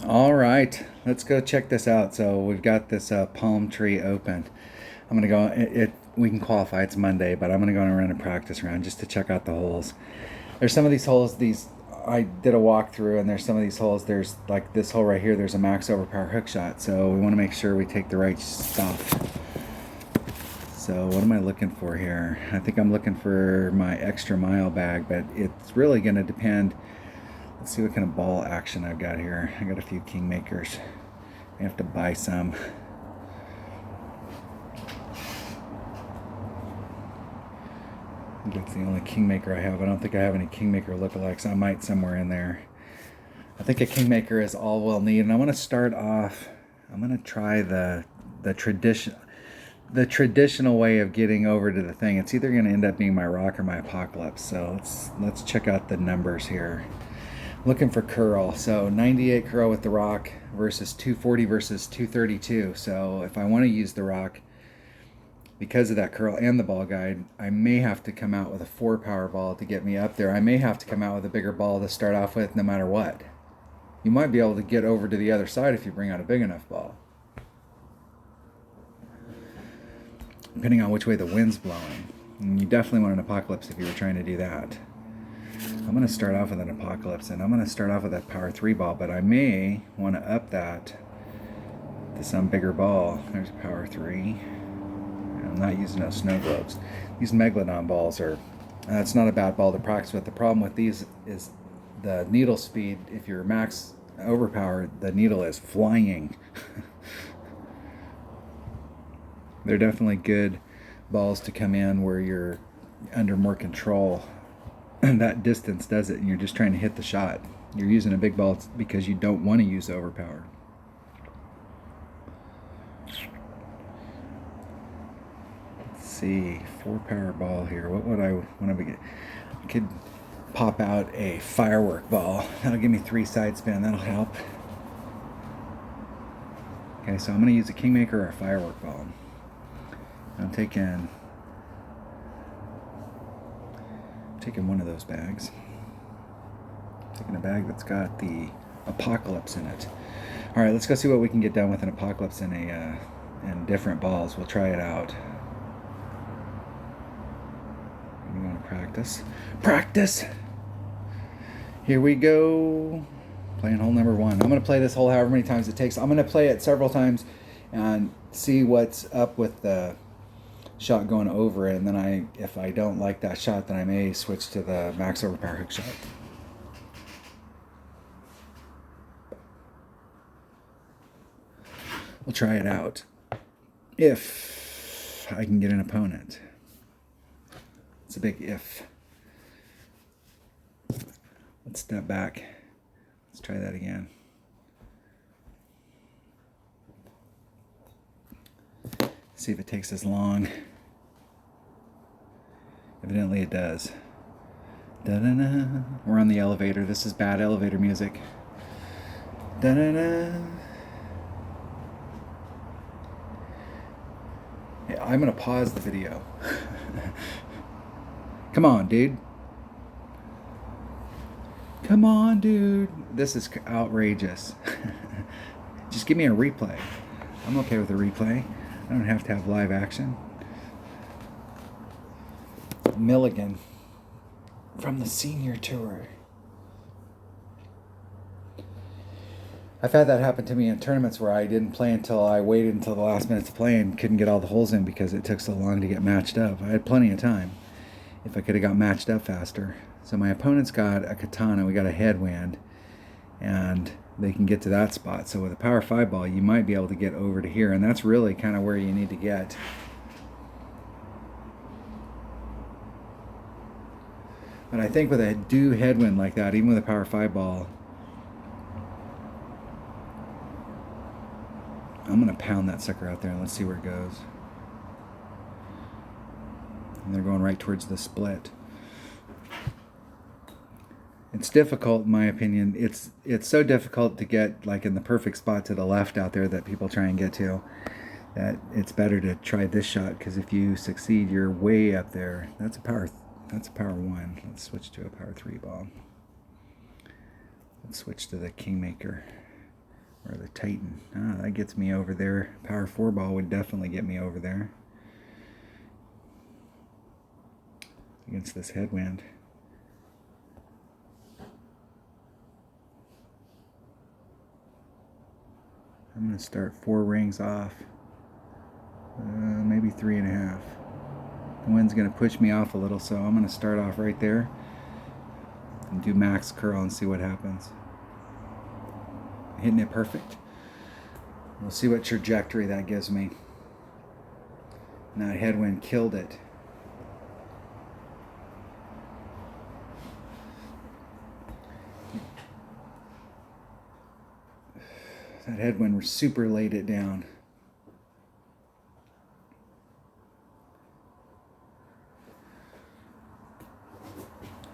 All right, let's go check this out. So we've got this palm tree open. I'm gonna go. We can qualify. It's Monday, but I'm gonna go and run a practice round just to check out the holes. There's some of these holes. These I did a walkthrough, and there's some of these holes. There's like this hole right here. There's a max overpower hook shot. So we want to make sure we take the right stuff. So what am I looking for here? I think I'm looking for my extra mile bag, but it's really gonna depend. Let's see what kind of ball action I've got here. I got a few Kingmakers. I have to buy some. That's the only Kingmaker I have. I don't think I have any Kingmaker lookalikes. I might somewhere in there. I think a Kingmaker is all we'll need. And I want to start off. I'm going to try the traditional way of getting over to the thing. It's either going to end up being my rock or my apocalypse. So let's check out the numbers here. Looking for curl. So 98 curl with the rock versus 240 versus 232. So if I want to use the rock, because of that curl and the ball guide, I may have to come out with a 4 power ball to get me up there. I may have to come out with a bigger ball to start off with no matter what. You might be able to get over to the other side if you bring out a big enough ball, depending on which way the wind's blowing. And you definitely want an apocalypse if you were trying to do that. I'm going to start off with an apocalypse, and I'm going to start off with that power 3 ball, but I may want to up that to some bigger ball. There's power 3. I'm not using no snow globes. These Megalodon balls are, it's not a bad ball to practice with. The problem with these is the needle speed. If you're max overpowered, the needle is flying. They're definitely good balls to come in where you're under more control. And that distance does it, and you're just trying to hit the shot. You're using a big ball because you don't want to use overpower. See, 4 power ball here. What would I want to get? I could pop out a firework ball. That'll give me 3 side spin. That'll help. Okay, so I'm going to use a Kingmaker or a firework ball. I'm taking one of those bags. I'm taking a bag that's got the apocalypse in it. All right, let's go see what we can get done with an apocalypse in different balls. We'll try it out. We want to practice. Here we go. Playing hole number 1. I'm going to play this hole however many times it takes. I'm going to play it several times and see what's up with the shot going over it. And then if I don't like that shot, then I may switch to the max overpower hook shot. We'll try it out. If I can get an opponent. It's a big if. Let's step back. Let's try that again. See if it takes as long. Evidently it does. Da-da-da. We're on the elevator. This is bad elevator music. Da-da-da. Yeah, I'm going to pause the video. Come on, dude. Come on, dude. This is outrageous. Just give me a replay. I'm okay with a replay. I don't have to have live action. Milligan from the senior tour. I've had that happen to me in tournaments where I didn't play until I waited until the last minute to play and couldn't get all the holes in because it took so long to get matched up. I had plenty of time if I could have got matched up faster. So my opponent's got a katana, we got a headwind, and they can get to that spot. So with a power 5 ball, you might be able to get over to here, and that's really kind of where you need to get. But I think with a due headwind like that, even with a power 5 ball, I'm going to pound that sucker out there and let's see where it goes. And they're going right towards the split. It's difficult, in my opinion. It's so difficult to get like in the perfect spot to the left out there that people try and get to, that it's better to try this shot, because if you succeed, you're way up there. That's a power 1. Let's switch to a power 3 ball. Let's switch to the Kingmaker. Or the Titan. Ah, that gets me over there. Power 4 ball would definitely get me over there against this headwind. I'm going to start 4 rings off. Maybe 3.5. The wind's going to push me off a little, so I'm going to start off right there and do max curl and see what happens. Hitting it perfect. We'll see what trajectory that gives me. And that headwind killed it. That headwind super laid it down.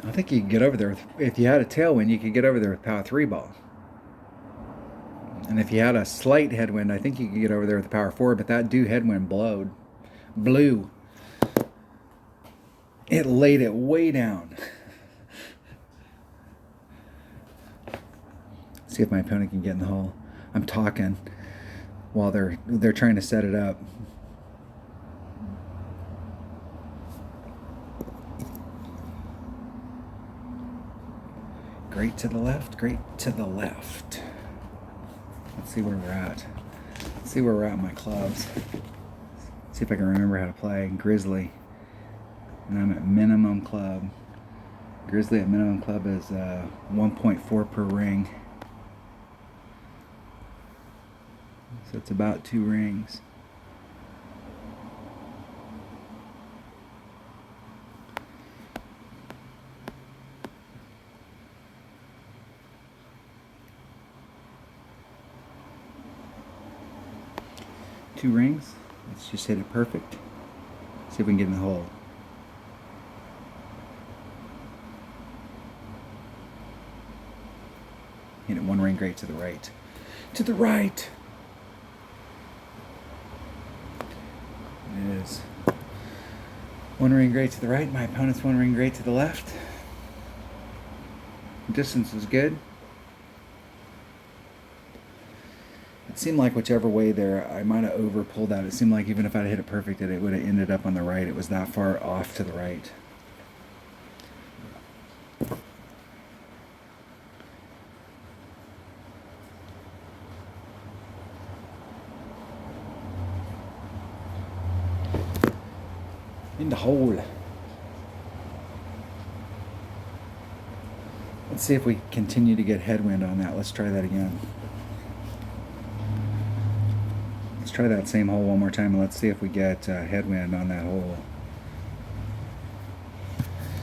I think you could get over there with, if you had a tailwind, you could get over there with power 3 ball. And if you had a slight headwind, I think you could get over there with the power 4, but that headwind blew. It laid it way down. See if my opponent can get in the hole. I'm talking while they're trying to set it up. Great to the left, great to the left. Let's see where we're at. Let's see where we're at in my clubs. See if I can remember how to play Grizzly. And I'm at minimum club. Grizzly at minimum club is 1.4 per ring. So it's about 2 rings. Two rings. Let's just hit it perfect. See if we can get in the hole. Hit it 1 ring great to the right. To the right! It is 1 ring great to the right. My opponent's 1 ring great to the left. Distance is good. It seemed like whichever way there, I might have over pulled out. It seemed like even if I'd hit it perfect, it would have ended up on the right. It was that far off to the right. In the hole. Let's see if we continue to get headwind on that. Let's try that again. Let's try that same hole one more time and let's see if we get headwind on that hole.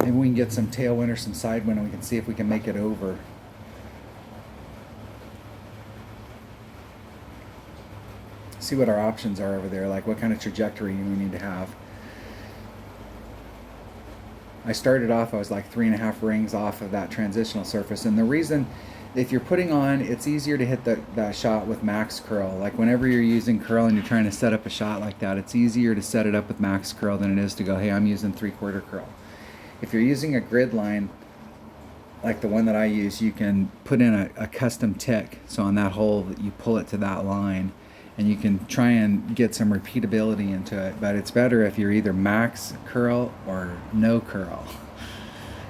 Maybe we can get some tailwind or some side wind and we can see if we can make it over. See what our options are over there, like what kind of trajectory we need to have. I started off, I was like 3.5 rings off of that transitional surface, and the reason, if you're putting on, it's easier to hit that shot with max curl. Like whenever you're using curl and you're trying to set up a shot like that, it's easier to set it up with max curl than it is to go, hey, I'm using 3/4 curl. If you're using a grid line, like the one that I use, you can put in a custom tick. So on that hole, you pull it to that line, and you can try and get some repeatability into it. But it's better if you're either max curl or no curl,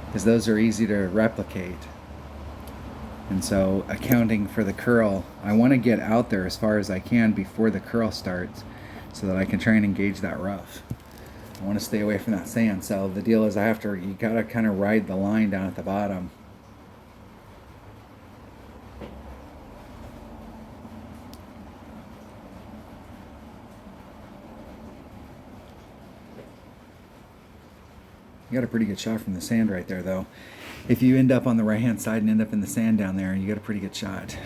because those are easy to replicate. And so accounting for the curl, I want to get out there as far as I can before the curl starts so that I can try and engage that rough. I want to stay away from that sand. So the deal is you gotta kind of ride the line down at the bottom. You got a pretty good shot from the sand right there, though. If you end up on the right-hand side and end up in the sand down there, you got a pretty good shot.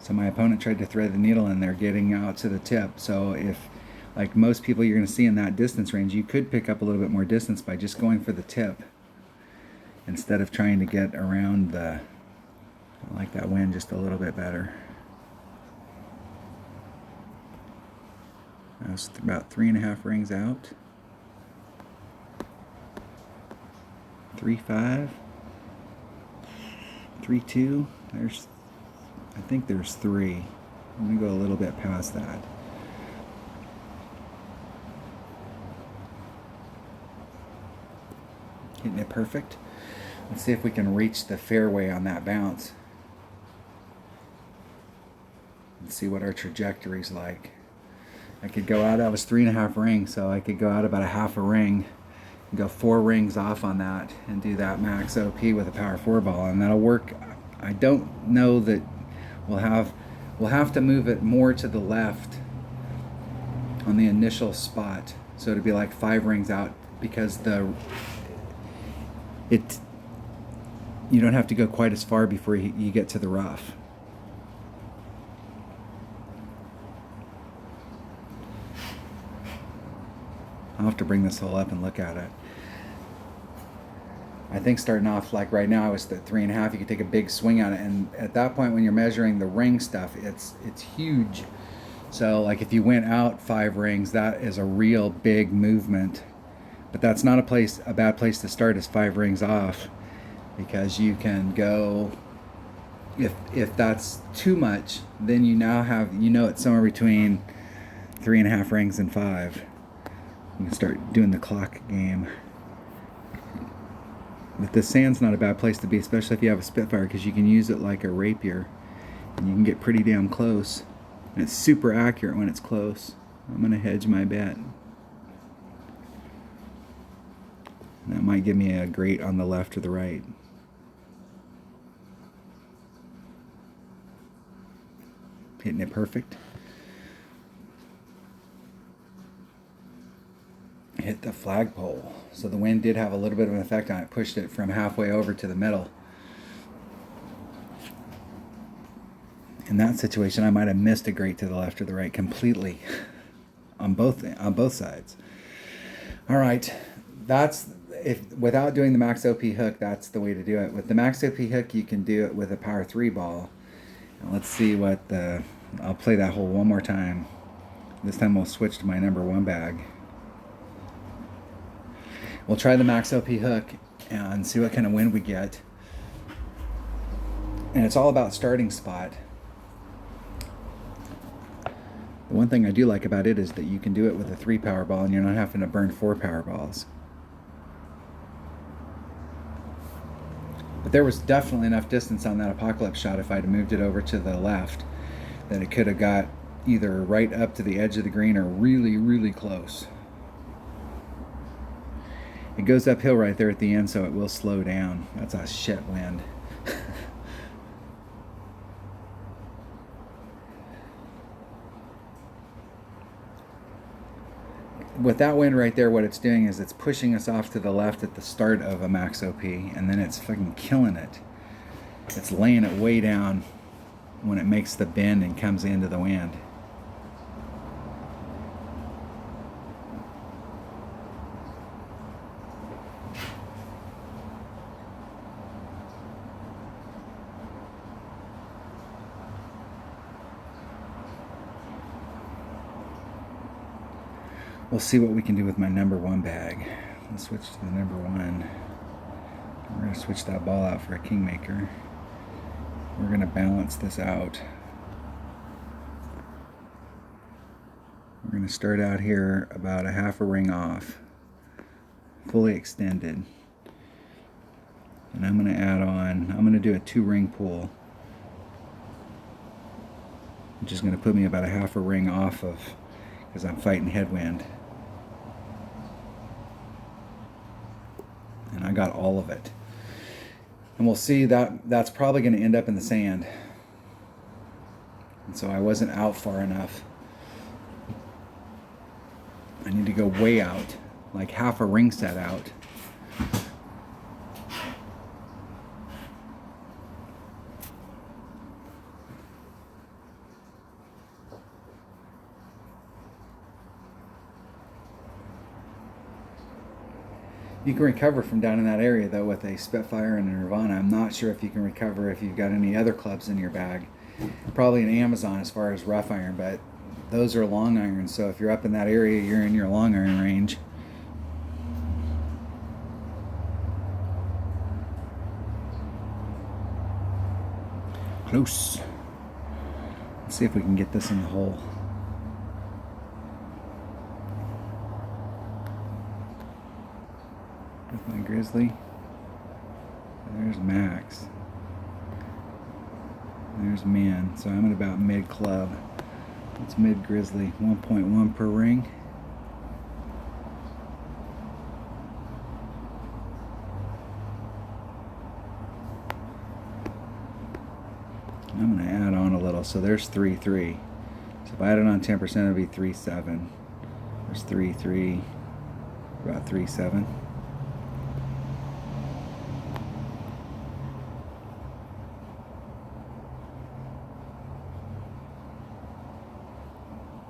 So my opponent tried to thread the needle in there, getting out to the tip. So if, like most people you're going to see in that distance range, you could pick up a little bit more distance by just going for the tip instead of trying to get around I like that wind just a little bit better. I was about 3.5 rings out. 3-5, 3-2. There's I think there's 3. I'm going to go a little bit past that. Hitting it perfect. Let's see if we can reach the fairway on that bounce. And see what our trajectory's like. I could go out, that was 3.5 rings, so I could go out about a half a ring and go 4 rings off on that and do that max OP with a power 4 ball, and that'll work. I don't know that we'll have to move it more to the left on the initial spot, so it'd be like 5 rings out, because you don't have to go quite as far before you get to the rough. I'll have to bring this hole up and look at it. I think starting off, like right now I was at 3.5, you could take a big swing on it, and at that point when you're measuring the ring stuff, it's huge. So like if you went out 5 rings, that is a real big movement. But that's not a bad place to start, is 5 rings off, because you can go, if that's too much, then you now have, it's somewhere between 3.5 rings and 5. You can start doing the clock game. But the sand's not a bad place to be, especially if you have a Spitfire, because you can use it like a rapier and you can get pretty damn close, and it's super accurate when it's close. I'm going to hedge my bet. That might give me a great on the left or the right. Hitting it perfect. Hit the flagpole. So the wind did have a little bit of an effect on it, pushed it from halfway over to the middle. In that situation, I might have missed a great to the left or the right completely on both sides. All right, without doing the max OP hook, that's the way to do it. With the max OP hook, you can do it with a power 3 ball. And let's see I'll play that hole one more time. This time we'll switch to my number 1 bag. We'll try the max OP hook and see what kind of wind we get. And it's all about starting spot. The one thing I do like about it is that you can do it with a 3 power ball and you're not having to burn 4 power balls. But there was definitely enough distance on that Apocalypse shot, if I'd moved it over to the left, that it could have got either right up to the edge of the green or really, really close. It goes uphill right there at the end, so it will slow down. That's a shit wind. With that wind right there, what it's doing is it's pushing us off to the left at the start of a max OP, and then it's fucking killing it. It's laying it way down when it makes the bend and comes into the wind. We'll see what we can do with my number 1 bag. Let's switch to the number 1. We're going to switch that ball out for a Kingmaker. We're going to balance this out. We're going to start out here about a half a ring off, fully extended. And I'm going to add on, I'm going to do a 2 ring pull, which is going to put me about a half a ring off of, because I'm fighting headwind. And I got all of it. And we'll see that's probably going to end up in the sand. And so I wasn't out far enough. I need to go way out, like half a ring set out. You can recover from down in that area, though, with a Spitfire and a Nirvana. I'm not sure if you can recover if you've got any other clubs in your bag. Probably an Amazon as far as rough iron, but those are long irons, so if you're up in that area, you're in your long iron range. Close. Let's see if we can get this in the hole. With my grizzly. There's max. There's min. So I'm at about mid club. It's mid grizzly. 1.1 per ring. I'm going to add on a little. So there's 3.3. So if I added on 10%, it would be 3.7. There's 3.3. About 3.7.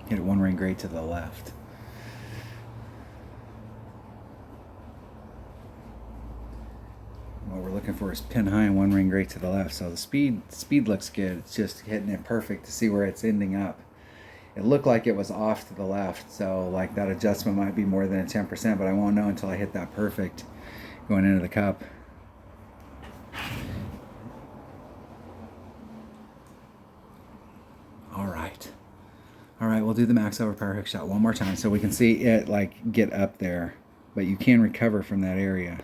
Hit it one ring grade to the left. What we're looking for is pin high and one ring grade to the left. So the speed looks good. It's just hitting it perfect to see where it's ending up. It looked like it was off to the left, so like that adjustment might be more than a 10%, but I won't know until I hit that perfect going into the cup. All right, we'll do the max overpower hook shot one more time so we can see it like get up there, but you can recover from that area.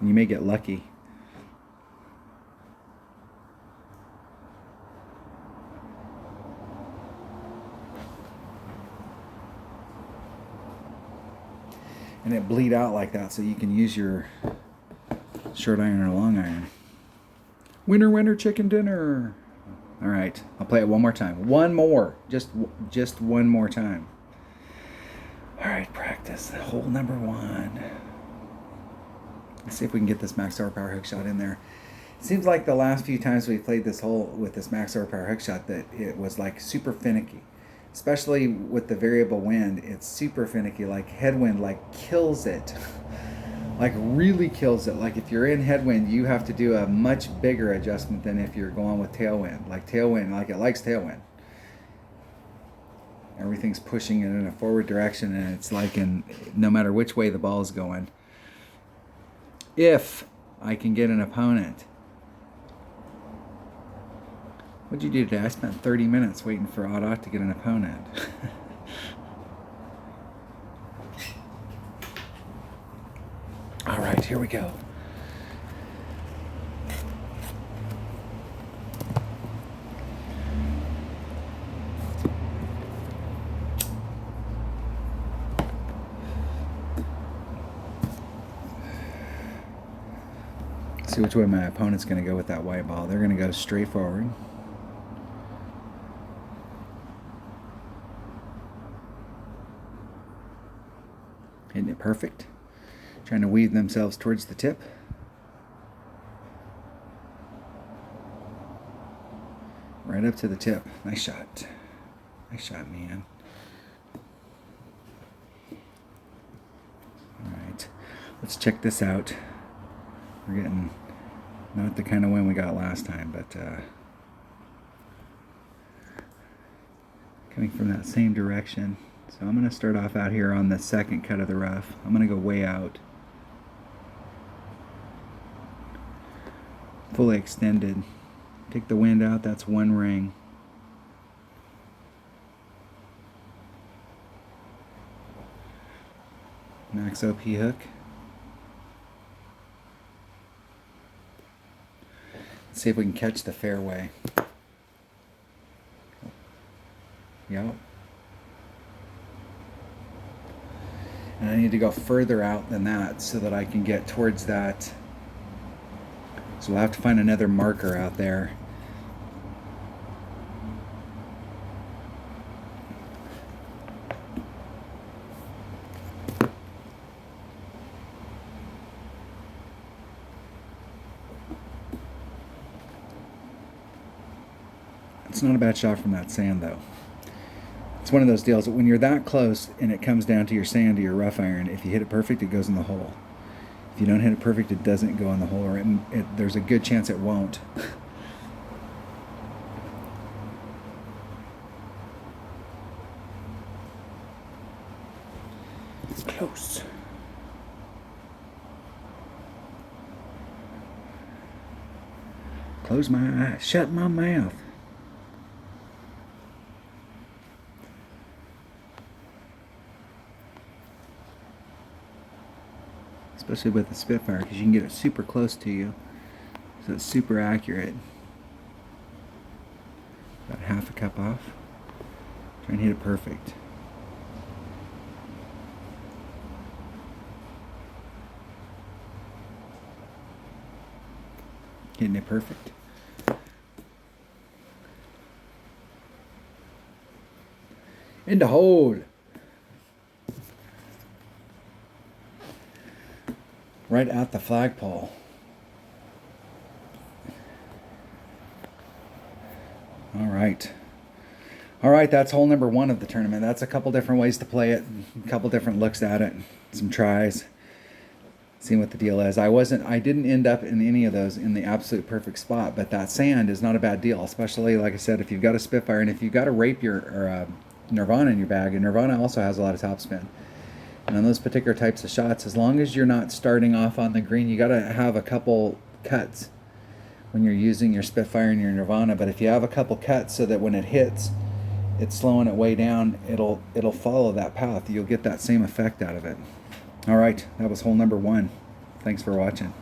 You may get lucky. And it bleed out like that so you can use your short iron or long iron. Winner, winner, chicken dinner. All right, I'll play it one more time. One more, just one more time. All right, practice hole number 1. Let's see if we can get this max overpower hook shot in there. It seems like the last few times we played this hole with this max overpower hook shot that it was like super finicky. Especially with the variable wind, it's super finicky. Like headwind like kills it. Like really kills it. Like if you're in headwind, you have to do a much bigger adjustment than if you're going with tailwind. Like tailwind, like it likes tailwind. Everything's pushing it in a forward direction, and it's like in no matter which way the ball is going. If I can get an opponent. What'd you do today? I spent 30 minutes waiting for Otto to get an opponent. All right, here we go. See which way my opponent's going to go with that white ball. They're going to go straight forward. Hitting it perfect. Trying to weave themselves towards the tip. Right up to the tip. Nice shot. Nice shot, man. Alright. Let's check this out. We're getting not the kind of wind we got last time, but coming from that same direction. So I'm going to start off out here on the second cut of the rough. I'm going to go way out. Fully extended. Take the wind out, that's one ring. Max OP hook. Let's see if we can catch the fairway. Yep. And I need to go further out than that so that I can get towards that. So we'll have to find another marker out there. It's not a bad shot from that sand though. It's one of those deals that when you're that close and it comes down to your sand, to your rough iron, if you hit it perfect, it goes in the hole. If you don't hit it perfect, it doesn't go in the hole, or there's a good chance it won't. It's close. Close my eyes, shut my mouth. especially with the Spitfire, because you can get it super close to you, so it's super accurate. About half a cup off. Try and hit it perfect. Hitting it perfect. Into hold. Right at the flagpole. All right. All right, that's hole number 1 of the tournament. That's a couple different ways to play it, a couple different looks at it, some tries, seeing what the deal is. I didn't end up in any of those in the absolute perfect spot, but that sand is not a bad deal, especially, like I said, if you've got a Spitfire and if you've got a Rapier or a Nirvana in your bag. And Nirvana also has a lot of topspin. And on those particular types of shots, as long as you're not starting off on the green, you got to have a couple cuts when you're using your Spitfire and your Nirvana. But if you have a couple cuts so that when it hits, it's slowing it way down, it'll follow that path. You'll get that same effect out of it. All right, that was hole number 1. Thanks for watching.